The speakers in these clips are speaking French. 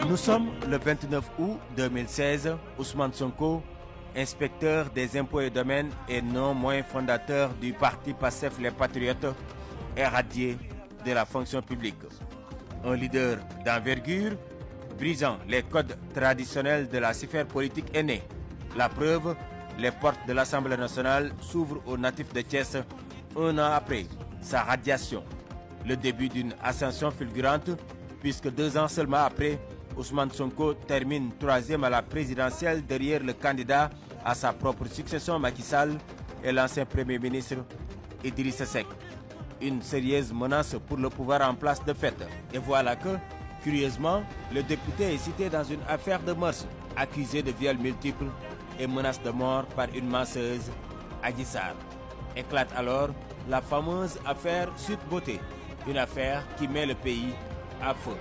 Nous sommes le 29 août 2016. Ousmane Sonko, inspecteur des impôts et domaines et non moins fondateur du parti PASTEF Les Patriotes, est radié de la fonction publique. Un leader d'envergure, brisant les codes traditionnels de la sphère politique est né. La preuve, les portes de l'Assemblée nationale s'ouvrent aux natifs de Thiès un an après sa radiation. Le début d'une ascension fulgurante, puisque 2 ans seulement après, Ousmane Sonko termine 3e à la présidentielle derrière le candidat à sa propre succession Macky Sall et l'ancien Premier ministre Idrissa Seck. Une sérieuse menace pour le pouvoir en place de fait. Et voilà que, curieusement, le député est cité dans une affaire de mœurs, accusé de viols multiples et menace de mort par une masseuse, Adji Sarr. Éclate alors la fameuse affaire Sweet Beauté, une affaire qui met le pays à feu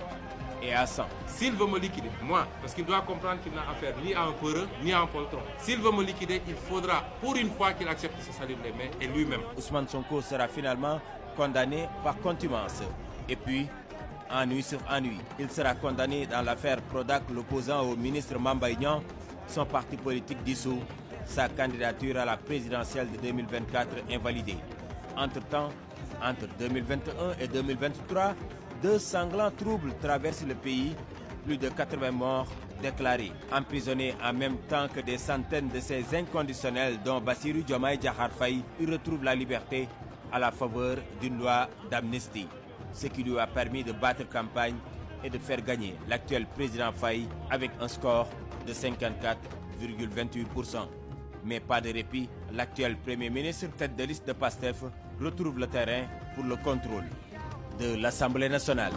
et à sang. S'il veut me liquider, moi, parce qu'il doit comprendre qu'il n'a affaire ni à un peureux, ni à un poltron. S'il veut me liquider, il faudra pour une fois qu'il accepte de se salir les mains et lui-même. Ousmane Sonko sera finalement condamné par contumace. Et puis, ennui sur ennui, il sera condamné dans l'affaire Prodac, l'opposant au ministre Mamba Ignan, son parti politique dissous, sa candidature à la présidentielle de 2024 invalidée. Entre-temps, entre 2021 et 2023, 2 sanglants troubles traversent le pays, plus de 80 morts déclarés. Emprisonnés en même temps que des centaines de ces inconditionnels dont Bassirou Diomaye Diakhar Faye, il retrouve la liberté à la faveur d'une loi d'amnistie, ce qui lui a permis de battre campagne et de faire gagner l'actuel président Faye avec un score de 54,28%. Mais pas de répit, l'actuel Premier ministre, tête de liste de PASTEF, retrouve le terrain pour le contrôle de l'Assemblée nationale.